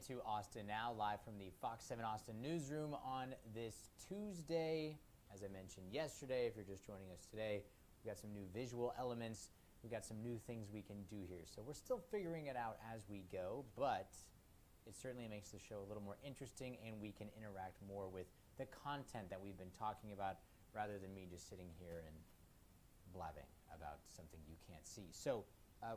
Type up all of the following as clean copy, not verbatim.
into Austin now, live from the Fox 7 Austin newsroom on this Tuesday. As I mentioned yesterday, if you're just joining us today, we've got some new visual elements. We've got some new things we can do here. So we're still figuring it out as we go, but it certainly makes the show a little more interesting, and we can interact more with the content that we've been talking about rather than me just sitting here and blabbing about something you can't see. So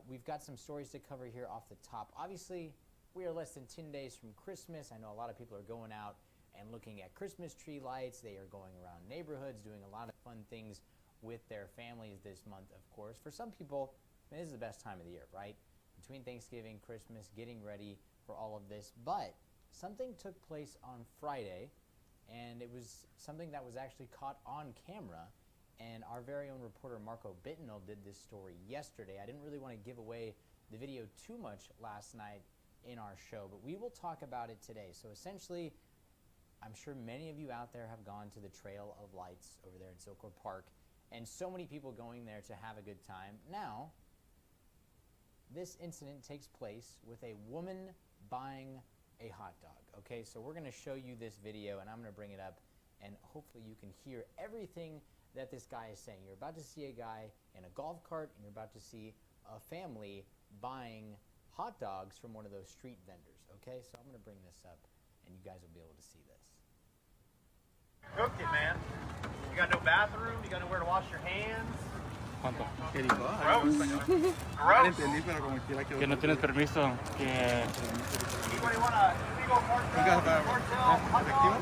we've got some stories to cover here off the top. Obviously, we are less than 10 days from Christmas. I know a lot of people are going out and looking at Christmas tree lights. They are going around neighborhoods, doing a lot of fun things with their families this month, of course. For some people, I mean, this is the best time of the year, right? Between Thanksgiving, Christmas, getting ready for all of this. But something took place on Friday, and it was something that was actually caught on camera. And our very own reporter, Marco Bittenell, did this story yesterday. I didn't really want to give away the video too much last night in our show, but we will talk about it today. So essentially, I'm sure many of you out there have gone to the Trail of Lights over there in Silkwood Park, and so many people going there to have a good time. Now, this incident takes place with a woman buying a hot dog. Okay, so we're going to show you this video, and I'm going to bring it up, and hopefully you can hear everything that this guy is saying. You're about to see a guy in a golf cart, and you're about to see a family buying hot dogs from one of those street vendors. Okay, so I'm going to bring this up, and you guys will be able to see this. Cooked it, man. You got no bathroom. You got nowhere to wash your hands. ¿Cuánto? ¿Qué dijo? Gross. Que no tienes permiso. Que... Anybody want a illegal cartel hot dog?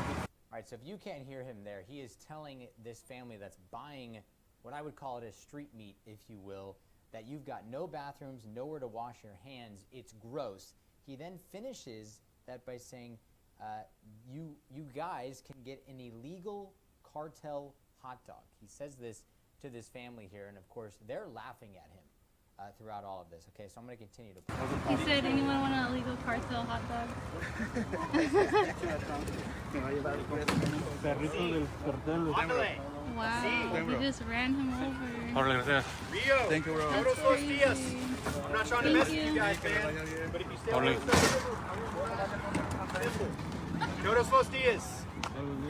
All right, so if you can't hear him there, he is telling this family that's buying what I would call it a street meat, if you will, that you've got no bathrooms, nowhere to wash your hands. It's gross. He then finishes that by saying, you guys can get an illegal cartel hot dog. He says this to this family here, and of course, they're laughing at him throughout all of this. Okay, so I'm going to continue to play. He said, anyone want an illegal cartel hot dog? Wow, he just ran him over. Rio, thank you, bro. Todos los días. I'm not trying to mess with you guys, man. But if you stay away from Todos los días.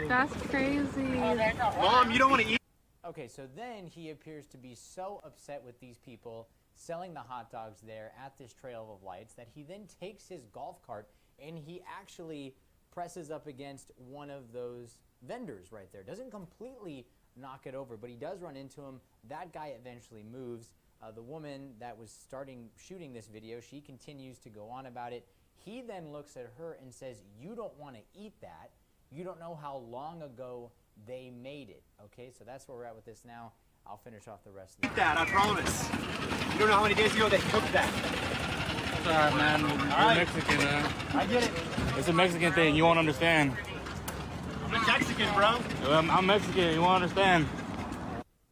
That's crazy. Mom, you don't want to eat. Okay, so then he appears to be so upset with these people selling the hot dogs there at this Trail of Lights that he then takes his golf cart and he actually presses up against one of those vendors right there. Doesn't completely knock it over, but he does run into him. That guy eventually moves. The woman that was shooting this video, she continues to go on about it. He then looks at her and says, "You don't want to eat that. You don't know how long ago they made it." Okay, so that's where we're at with this now. I'll finish off the rest of the Eat that, I promise. You don't know how many days ago they cooked that. Sorry, man. You're Mexican, man. I get it. It's a Mexican thing. You won't understand. I'm a Mexican, bro. I'm Mexican. You won't understand.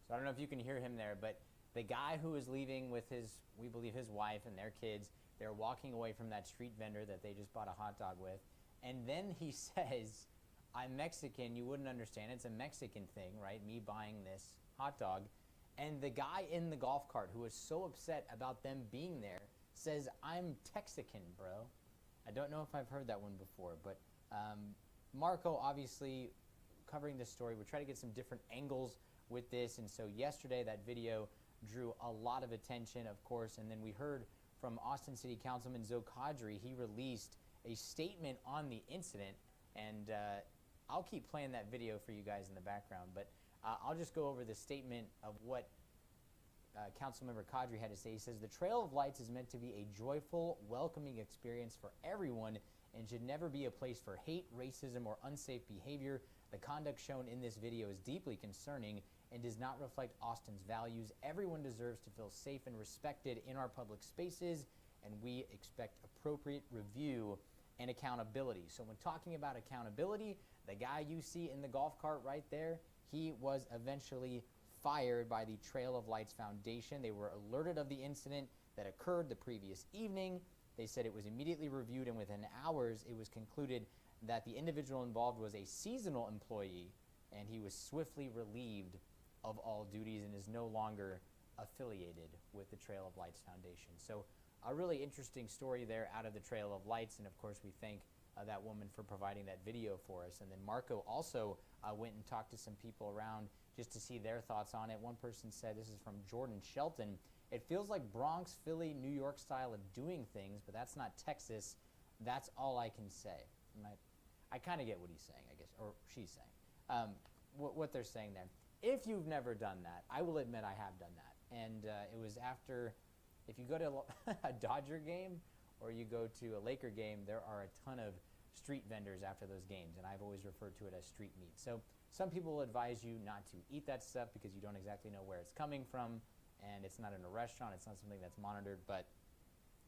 So I don't know if you can hear him there, but the guy who is leaving with we believe his wife and their kids, they're walking away from that street vendor that they just bought a hot dog with. And then he says, "I'm Mexican, you wouldn't understand. It's a Mexican thing, right? Me buying this hot dog." And the guy in the golf cart who was so upset about them being there says, "I'm Texican, bro." I don't know if I've heard that one before, but Marco obviously covering this story. We're trying to get some different angles with this, and so yesterday that video drew a lot of attention, of course, and then we heard from Austin City Councilman Zoe Kadri. He released a statement on the incident, and I'll keep playing that video for you guys in the background, but I'll just go over the statement of what Councilmember Kadri had to say. He says, "The Trail of Lights is meant to be a joyful, welcoming experience for everyone and should never be a place for hate, racism, or unsafe behavior. The conduct shown in this video is deeply concerning and does not reflect Austin's values. Everyone deserves to feel safe and respected in our public spaces, and we expect appropriate review and accountability." So when talking about accountability, the guy you see in the golf cart right there, he was eventually fired by the Trail of Lights Foundation. They were alerted of the incident that occurred the previous evening. They said it was immediately reviewed, and within hours it was concluded that the individual involved was a seasonal employee, and he was swiftly relieved of all duties and is no longer affiliated with the Trail of Lights Foundation. So a really interesting story there out of the Trail of Lights, and of course we thank that woman for providing that video for us. And then Marco also went and talked to some people around just to see their thoughts on it. One person said, this is from Jordan Shelton, "It feels like Bronx, Philly, New York style of doing things, but that's not Texas. That's all I can say." I kind of get what he's saying, I guess, or she's saying. What they're saying there. If you've never done that, I will admit I have done that. And it was after, if you go to a Dodger game or you go to a Laker game, there are a ton of street vendors after those games, and I've always referred to it as street meat. So some people advise you not to eat that stuff because you don't exactly know where it's coming from, and it's not in a restaurant, it's not something that's monitored. But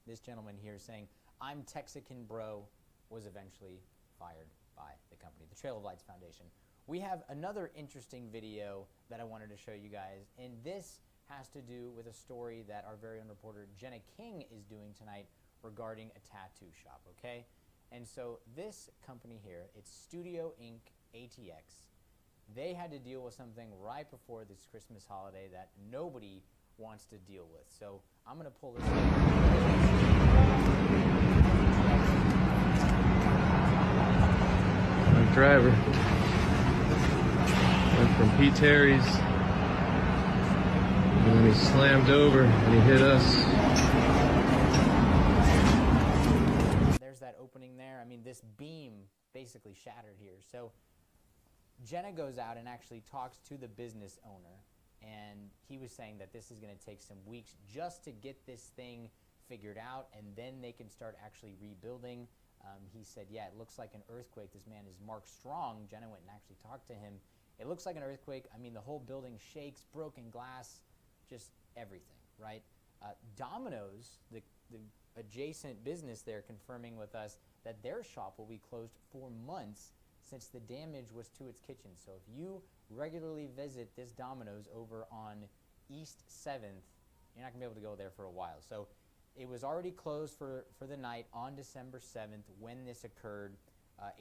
this gentleman here saying, "I'm Texican bro," was eventually fired by the company, the Trail of Lights Foundation. We have another interesting video that I wanted to show you guys, and this has to do with a story that our very own reporter Jenna King is doing tonight regarding a tattoo shop, okay? And so this company here, it's Studio Inc. ATX. They had to deal with something right before this Christmas holiday that nobody wants to deal with. So I'm going to pull this up. Our driver went from Pete Terry's, and then he slammed over and he hit us. There's that opening there. I mean, this beam basically shattered here. So Jenna goes out and actually talks to the business owner, and he was saying that this is going to take some weeks just to get this thing figured out, and then they can start actually rebuilding. He said, yeah, it looks like an earthquake. This man is Mark Strong. Jenna went and actually talked to him. It looks like an earthquake. I mean, the whole building shakes, broken glass, just everything, right? Domino's, the adjacent business there, confirming with us that their shop will be closed for months since the damage was to its kitchen. So if you regularly visit this Domino's over on East 7th, you're not going to be able to go there for a while. So it was already closed for the night on December 7th when this occurred.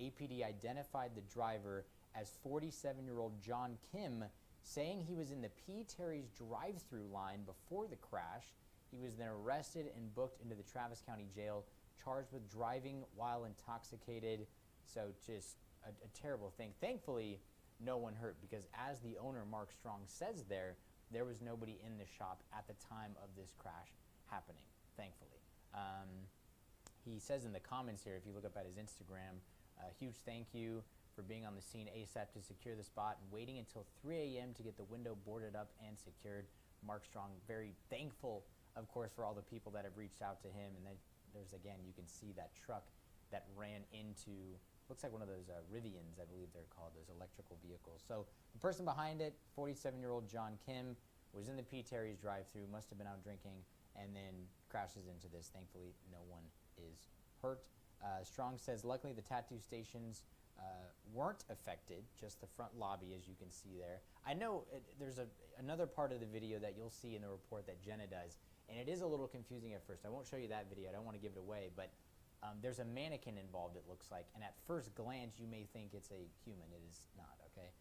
APD identified the driver as 47-year-old John Kim, saying he was in the P. Terry's drive-through line before the crash. He was then arrested and booked into the Travis County Jail, charged with driving while intoxicated. So just a terrible thing. Thankfully, no one hurt, because as the owner, Mark Strong, says there was nobody in the shop at the time of this crash happening, thankfully. He says in the comments here, if you look up at his Instagram, a huge thank you for being on the scene ASAP to secure the spot and waiting until 3 a.m. to get the window boarded up and secured. Mark Strong, very thankful, of course, for all the people that have reached out to him. And then there's, again, you can see that truck that ran into, looks like one of those Rivians, I believe they're called, those electrical vehicles. So the person behind it, 47-year-old John Kim, was in the P. Terry's drive-thru, must have been out drinking, and then crashes into this. Thankfully, no one is hurt. Strong says, luckily the tattoo stations weren't affected, just the front lobby, as you can see there. I know there's another part of the video that you'll see in the report that Jenna does, and it is a little confusing at first. I won't show you that video. I don't want to give it away, but there's a mannequin involved, it looks like, and at first glance you may think it's a human. It is not, okay?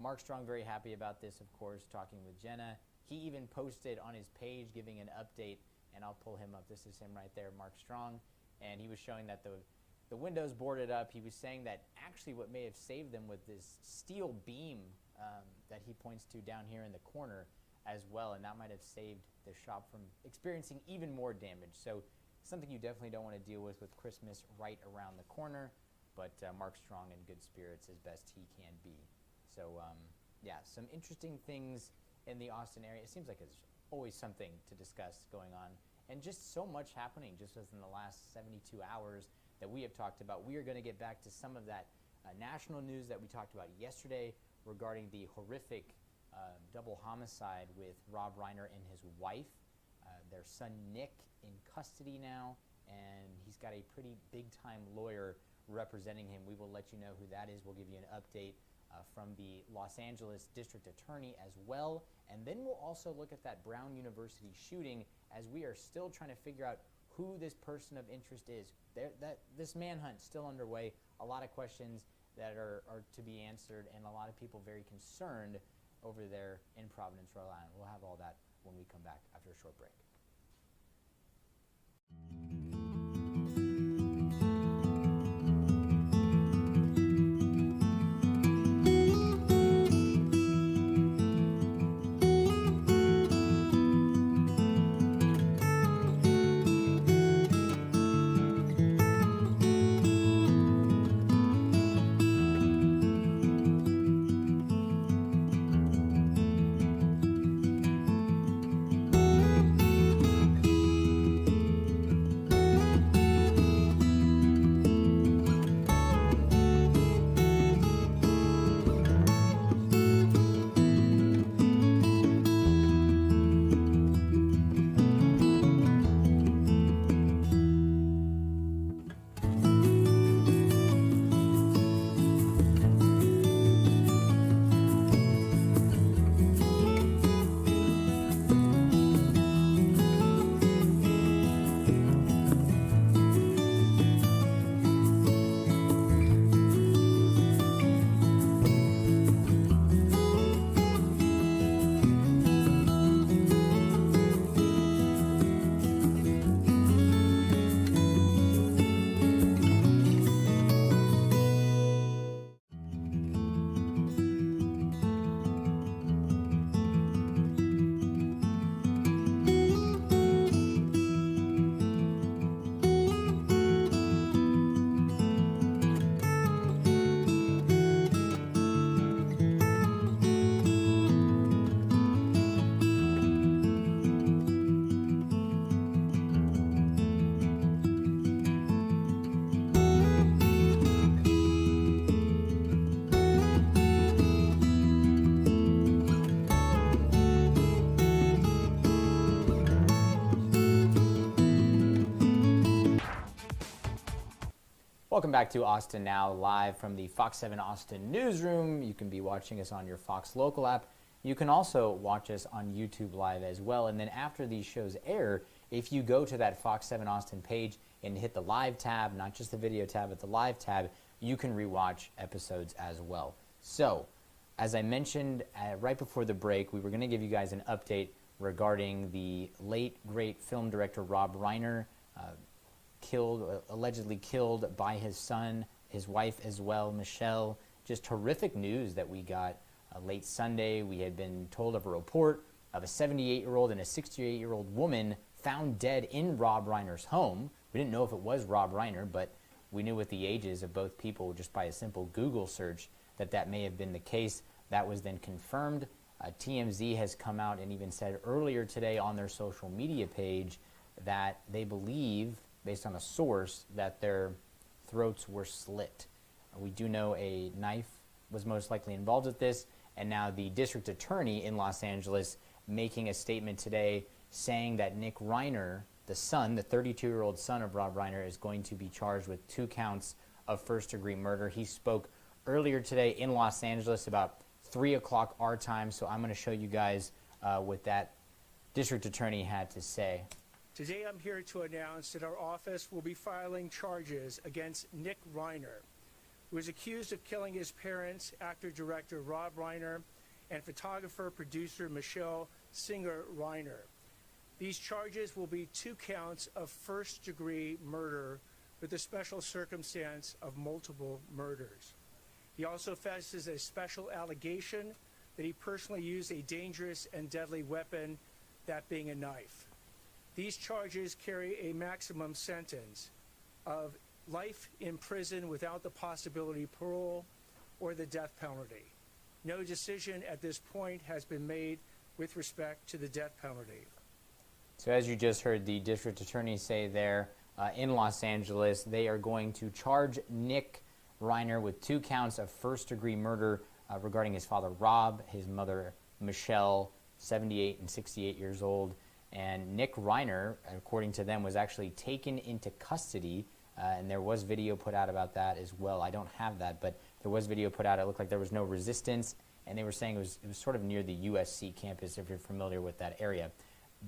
Mark Strong very happy about this, of course, talking with Jenna. He even posted on his page giving an update, and I'll pull him up. This is him right there, Mark Strong, and he was showing that the windows boarded up. He was saying that actually what may have saved them was this steel beam that he points to down here in the corner as well, and that might have saved the shop from experiencing even more damage. So something you definitely don't want to deal with Christmas right around the corner, but Mark Strong in good spirits as best he can be. So yeah, some interesting things in the Austin area. It seems like there's always something to discuss going on, and just so much happening just within the last 72 hours that we have talked about. We are going to get back to some of that national news that we talked about yesterday regarding the horrific double homicide with Rob Reiner and his wife. Their son Nick in custody now, and he's got a pretty big-time lawyer representing him. We will let you know who that is. We'll give you an update from the Los Angeles District Attorney as well. And then we'll also look at that Brown University shooting, as we are still trying to figure out who this person of interest is. This manhunt still underway. A lot of questions that are to be answered, and a lot of people very concerned over there in Providence, Rhode Island. We'll have all that when we come back after a short break. Welcome back to Austin Now, live from the Fox 7 Austin newsroom. You can be watching us on your Fox local app. You can also watch us on YouTube Live as well. And then after these shows air, if you go to that Fox 7 Austin page and hit the live tab, not just the video tab, but the live tab, you can rewatch episodes as well. So, as I mentioned right before the break, we were going to give you guys an update regarding the late, great film director Rob Reiner, allegedly killed by his son, his wife as well, Michelle. Just horrific news that we got late Sunday. We had been told of a report of a 78-year-old and a 68-year-old woman found dead in Rob Reiner's home. We didn't know if it was Rob Reiner, but we knew with the ages of both people just by a simple Google search that may have been the case. That was then confirmed. TMZ has come out and even said earlier today on their social media page that they believe, based on a source, that their throats were slit. We do know a knife was most likely involved with this, and now the district attorney in Los Angeles making a statement today saying that Nick Reiner, the son, the 32-year-old son of Rob Reiner, is going to be charged with 2 counts of first-degree murder. He spoke earlier today in Los Angeles about 3 o'clock our time, so I'm going to show you guys what that district attorney had to say. Today I'm here to announce that our office will be filing charges against Nick Reiner, who is accused of killing his parents, actor-director Rob Reiner, and photographer-producer Michelle Singer Reiner. These charges will be 2 counts of first-degree murder with the special circumstance of multiple murders. He also faces a special allegation that he personally used a dangerous and deadly weapon, that being a knife. These charges carry a maximum sentence of life in prison without the possibility of parole or the death penalty. No decision at this point has been made with respect to the death penalty. So as you just heard the district attorney say there in Los Angeles, they are going to charge Nick Reiner with 2 counts of first-degree murder regarding his father Rob, his mother Michelle, 78 and 68 years old. And Nick Reiner, according to them, was actually taken into custody, and there was video put out about that as well. I don't have that, but there was video put out. It looked like there was no resistance, and they were saying it was sort of near the USC campus, if you're familiar with that area.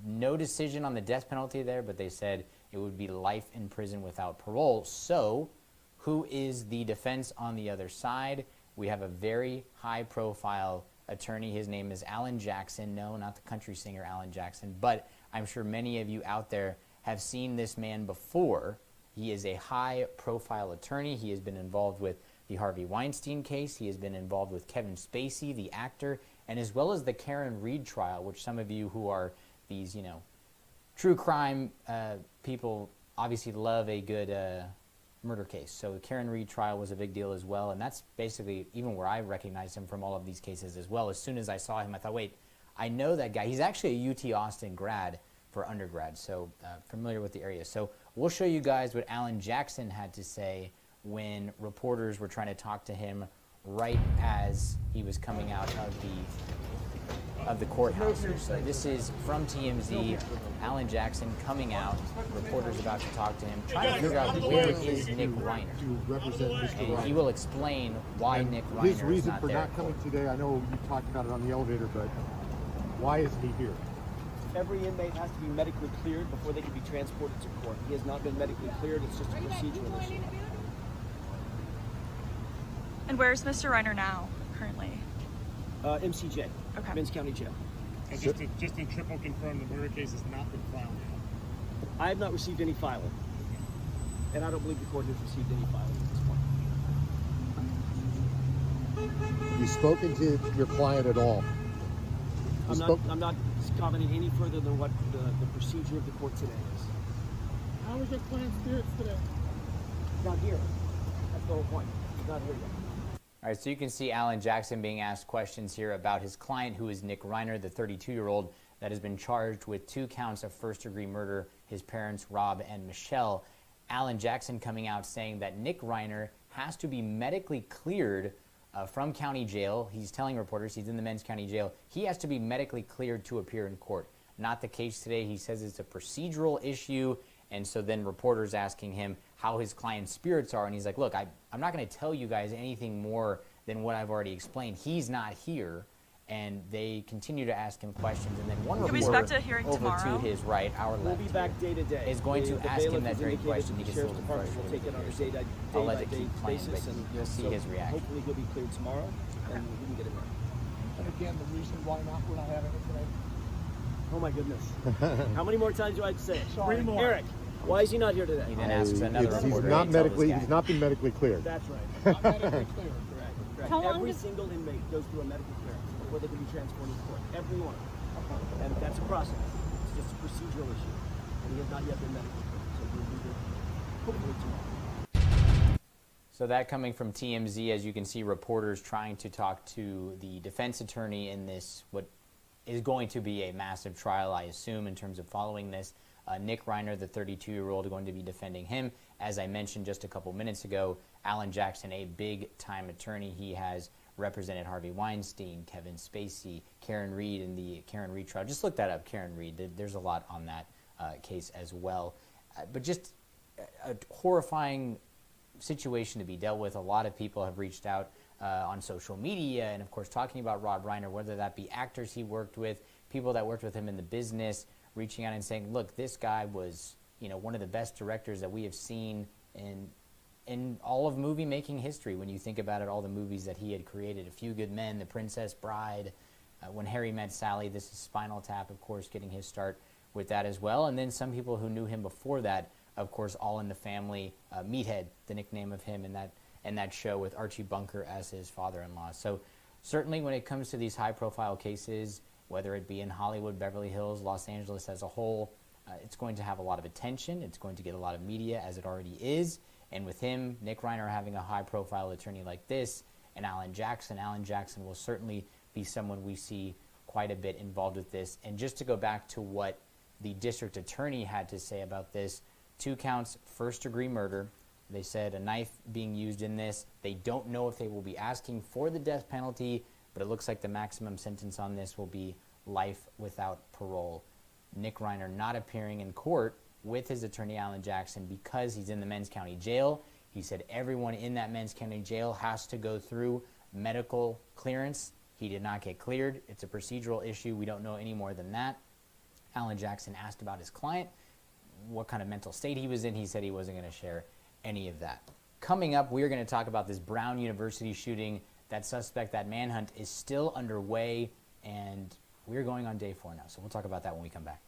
No decision on the death penalty there, but they said it would be life in prison without parole. So, who is the defense on the other side? We have a very high-profile attorney. His name is Alan Jackson. No, not the country singer Alan Jackson, but I'm sure many of you out there have seen this man before. He is a high-profile attorney. He has been involved with the Harvey Weinstein case. He has been involved with Kevin Spacey, the actor, and as well as the Karen Reed trial, which some of you who are these, true crime people obviously love a good murder case. So the Karen Reed trial was a big deal as well, and that's basically even where I recognized him from all of these cases as well. As soon as I saw him, I thought, wait, I know that guy. He's actually a UT Austin grad for undergrad, so familiar with the area. So we'll show you guys what Alan Jackson had to say when reporters were trying to talk to him right as he was coming out of the courthouse. So this is from TMZ, Alan Jackson coming out, reporters about to talk to him, trying to figure out where is Nick Reiner. And he will explain why Nick Reiner his is reason not for there. not coming today, I know you talked about it on the elevator, but why is he here? Every inmate has to be medically cleared before they can be transported to court. He has not been medically cleared. It's just a procedural issue. And where's Mr. Reiner now, currently? MCJ, Okay. Vince County Jail. And just to triple confirm, the murder case has not been filed yet. I have not received any filing, and I don't believe the court has received any filing at this point. Have you spoken to your client at all? I'm not commenting any further than what the procedure of the court today is. How was your client's spirits today? He's not here. That's the whole point. He's not here yet. All right, so you can see Alan Jackson being asked questions here about his client, who is Nick Reiner, the 32-year-old that has been charged with 2 counts of first-degree murder, his parents, Rob and Michelle. Alan Jackson coming out saying that Nick Reiner has to be medically cleared from county jail. He's telling reporters he's in the men's county jail. He has to be medically cleared to appear in court. Not the case today. He says it's a procedural issue, And so then reporters asking him how his client's spirits are, and he's like, look, I'm not going to tell you guys anything more than what I've already explained. He's not here. And they continue to ask him questions, and then one reporter over to his right, our left, we'll be back day to day. Is going to ask him that very question. He gets a little Department will take it on a day-to-day I'll let it keep playing, basis, but and you'll see his reaction. Hopefully he'll be cleared tomorrow, and we can get him there. And again, the reason why we're not having it today. Oh my goodness! How many more times do I have to say it? Sorry. 3 more. Eric, why is he not here today? He then asks another reporter. He's not been medically cleared. That's right. Not medically cleared. Correct. Every single inmate goes through a medical clearance before they can be transported to court. Everyone. And that's a process. It's just a procedural issue. And he has not yet been medically cleared. So we'll be there hopefully tomorrow. So that coming from TMZ, as you can see, reporters trying to talk to the defense attorney in this, what is going to be a massive trial, I assume, in terms of following this. Nick Reiner, the 32-year-old, going to be defending him. As I mentioned just a couple minutes ago, Alan Jackson, a big-time attorney. He has represented Harvey Weinstein, Kevin Spacey, Karen Reed in the Karen Reed trial. Just look that up, Karen Reed. There's a lot on that case as well. But just a horrifying situation to be dealt with. A lot of people have reached out on social media and, of course, talking about Rob Reiner, whether that be actors he worked with, people that worked with him in the business, reaching out and saying, look, this guy was, one of the best directors that we have seen in all of movie-making history. When you think about it, all the movies that he had created, A Few Good Men, The Princess Bride, When Harry Met Sally, this is Spinal Tap, of course, getting his start with that as well. And then some people who knew him before that, of course, All in the Family, Meathead, the nickname of him in that show with Archie Bunker as his father-in-law. So certainly when it comes to these high-profile cases, whether it be in Hollywood, Beverly Hills, Los Angeles as a whole, it's going to have a lot of attention. It's going to get a lot of media, as it already is. And with him, Nick Reiner, having a high-profile attorney like this, and Alan Jackson will certainly be someone we see quite a bit involved with this. And just to go back to what the district attorney had to say about this, 2 counts, first-degree murder. They said a knife being used in this. They don't know if they will be asking for the death penalty, but it looks like the maximum sentence on this will be life without parole. Nick Reiner not appearing in court with his attorney Alan Jackson because he's in the Men's County Jail. He said everyone in that Men's County Jail has to go through medical clearance. He did not get cleared. It's a procedural issue. We don't know any more than that. Alan Jackson asked about his client, what kind of mental state he was in. He said he wasn't going to share any of that. Coming up, we're going to talk about this Brown University shooting. That suspect, that manhunt is still underway, and we're going on day 4 now. So we'll talk about that when we come back.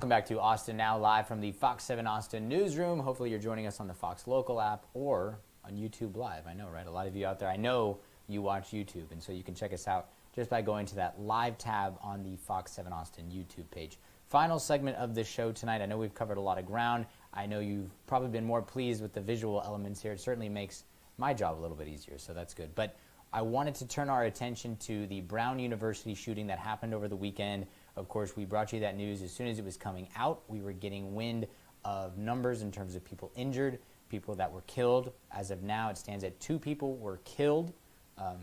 Welcome back to Austin Now, live from the Fox 7 Austin newsroom. Hopefully you're joining us on the Fox Local app or on YouTube Live. I know, right? A lot of you out there, I know you watch YouTube, and so you can check us out just by going to that live tab on the Fox 7 Austin YouTube page. Final segment of the show tonight. I know we've covered a lot of ground. I know you've probably been more pleased with the visual elements here. It certainly makes my job a little bit easier, so that's good. But I wanted to turn our attention to the Brown University shooting that happened over the weekend. Of course, we brought you that news as soon as it was coming out. We were getting wind of numbers in terms of people injured, people that were killed. As of now, it stands at 2 people were killed, a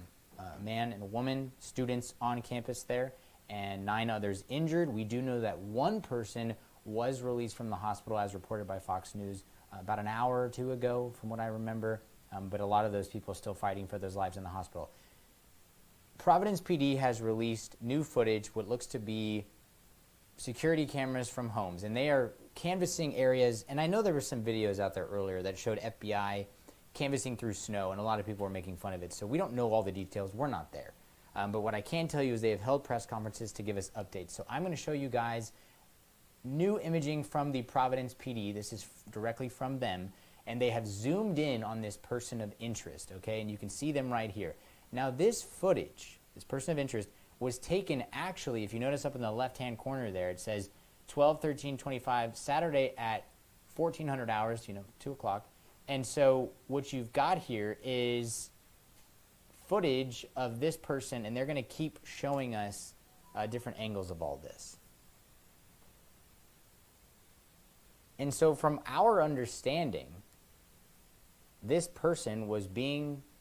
man and a woman, students on campus there, and 9 others injured. We do know that 1 person was released from the hospital, as reported by Fox News about an hour or 2 ago, from what I remember. But a lot of those people are still fighting for those lives in the hospital. Providence PD has released new footage, what looks to be security cameras from homes, and they are canvassing areas. And I know there were some videos out there earlier that showed FBI canvassing through snow, and a lot of people were making fun of it. So we don't know all the details. We're not there. But what I can tell you is they have held press conferences to give us updates. So I'm going to show you guys new imaging from the Providence PD. This is directly from them. And they have zoomed in on this person of interest, okay? And you can see them right here. Now, this footage, this person of interest, was taken actually, if you notice up in the left-hand corner there, it says 12/13/25, Saturday at 1400 hours, 2 o'clock. And so what you've got here is footage of this person, and they're going to keep showing us different angles of all this. And so from our understanding, this person was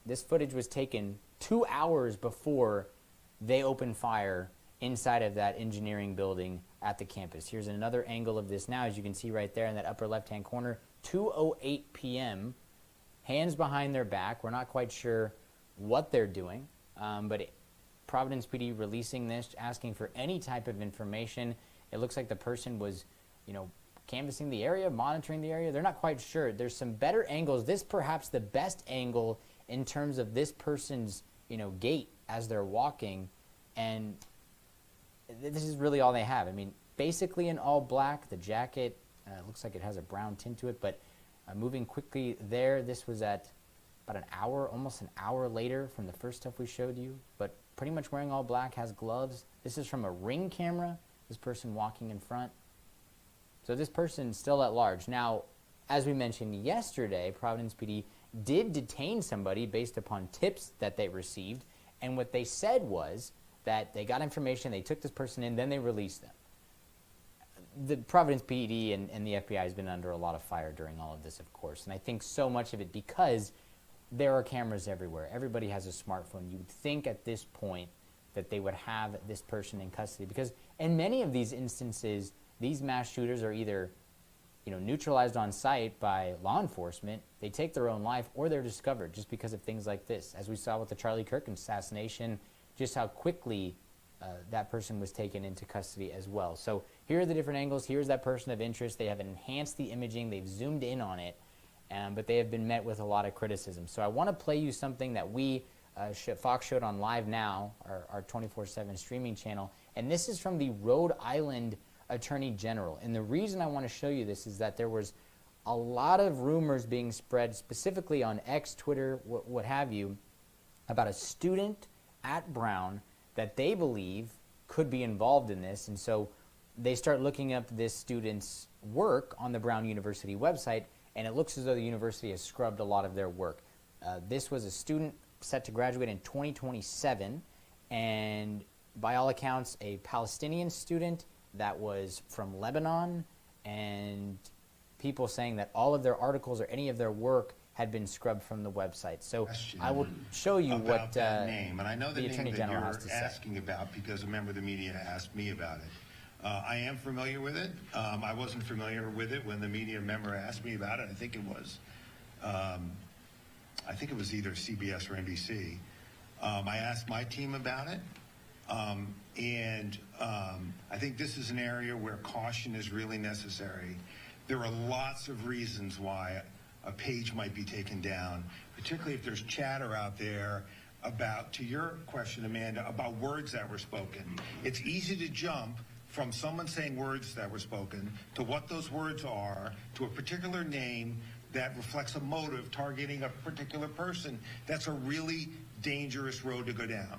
this footage was taken 2 hours before they opened fire inside of that engineering building at the campus. Here's another angle of this now, as you can see right there in that upper left-hand corner, 2:08 p.m., hands behind their back. We're not quite sure what they're doing, but Providence PD releasing this, asking for any type of information. It looks like the person was, canvassing the area, monitoring the area. They're not quite sure. There's some better angles. This perhaps the best angle in terms of this person's, gait as they're walking. And this is really all they have. I mean, basically in all black. The jacket looks like it has a brown tint to it, but moving quickly there. This was at about an hour, almost an hour later from the first stuff we showed you, but pretty much wearing all black, has gloves. This is from a Ring camera, this person walking in front. So this person's still at large. Now, as we mentioned yesterday, Providence PD did detain somebody based upon tips that they received, and what they said was that they got information, they took this person in, then they released them. The Providence PD and the FBI has been under a lot of fire during all of this, of course, and I think so much of it because there are cameras everywhere. Everybody has a smartphone. You would think at this point that they would have this person in custody, because in many of these instances, these mass shooters are either, neutralized on site by law enforcement, they take their own life, or they're discovered just because of things like this. As we saw with the Charlie Kirk assassination, just how quickly that person was taken into custody as well. So here are the different angles. Here's that person of interest. They have enhanced the imaging. They've zoomed in on it, but they have been met with a lot of criticism. So I want to play you something that we, Fox showed on Live Now, our 24/7 streaming channel, and this is from the Rhode Island Attorney General. And the reason I want to show you this is that there was a lot of rumors being spread, specifically on X, Twitter, what have you, about a student at Brown that they believe could be involved in this. And so they start looking up this student's work on the Brown University website, and it looks as though the university has scrubbed a lot of their work. This was a student set to graduate in 2027, and by all accounts, a Palestinian student that was from Lebanon, and people saying that all of their articles or any of their work had been scrubbed from the website. So I will show you what name. And I know the Attorney name General that has you're to say. asking about because a member of the media asked me about it. I am familiar with it. I wasn't familiar with it when the media member asked me about it. I think it was either CBS or NBC. I asked my team about it. I think this is an area where caution is really necessary. There are lots of reasons why a page might be taken down, particularly if there's chatter out there about, to your question, Amanda, about words that were spoken. It's easy to jump from someone saying words that were spoken to what those words are to a particular name that reflects a motive targeting a particular person, that's a really dangerous road to go down.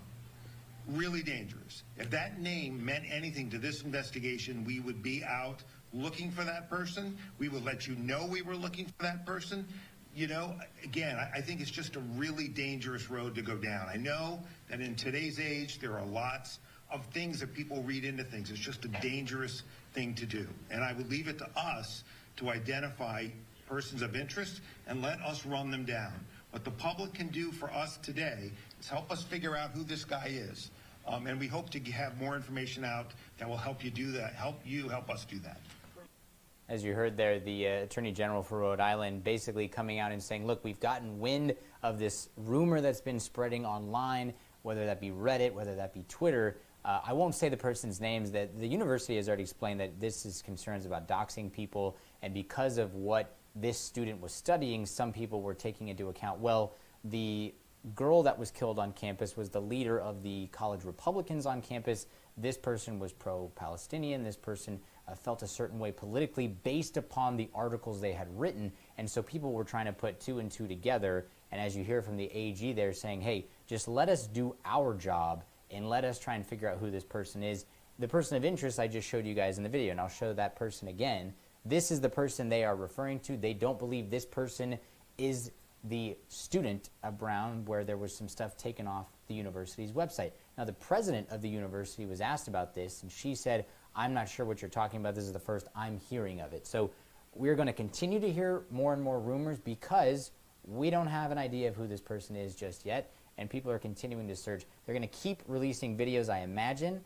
Really dangerous. If that name meant anything to this investigation, we would be out looking for that person. We would let you know we were looking for that person. You know, again, I think it's just a really dangerous road to go down. I know that in today's age, there are lots of things that people read into things. It's just a dangerous thing to do. And I would leave it to us to identify persons of interest and let us run them down. What the public can do for us today is help us figure out who this guy is. And we hope to have more information out that will help you do that, help us do that. As you heard there, the Attorney General for Rhode Island basically coming out and saying, look, we've gotten wind of this rumor that's been spreading online, whether that be Reddit, whether that be Twitter. I won't say the person's names. That the university has already explained that this is concerns about doxing people, and because of what this student was studying, some people were taking into account, well, the girl that was killed on campus was the leader of the college Republicans on campus. This person was pro-Palestinian. This person felt a certain way politically based upon the articles they had written, and so people were trying to put two and two together. And as you hear from the AG, they're saying, hey, just let us do our job and let us try and figure out who this person is. The person of interest I just showed you guys in the video, and I'll show that person again. This is the person they are referring to. They don't believe this person is the student of Brown, where there was some stuff taken off the university's website. Now, the president of the university was asked about this, and she said, I'm not sure what you're talking about. This is the first I'm hearing of it. So we're going to continue to hear more and more rumors because we don't have an idea of who this person is just yet, and people are continuing to search. They're going to keep releasing videos, I imagine.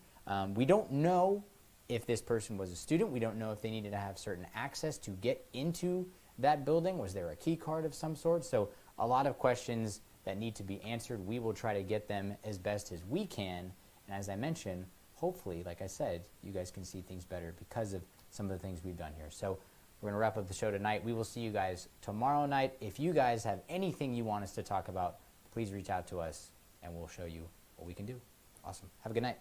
We don't know if this person was a student. We don't know if they needed to have certain access to get into that building. Was there a key card of some sort? So a lot of questions that need to be answered. We will try to get them as best as we can. And as I mentioned, hopefully, like I said, you guys can see things better because of some of the things we've done here. So we're going to wrap up the show tonight. We will see you guys tomorrow night. If you guys have anything you want us to talk about, please reach out to us and we'll show you what we can do. Awesome. Have a good night.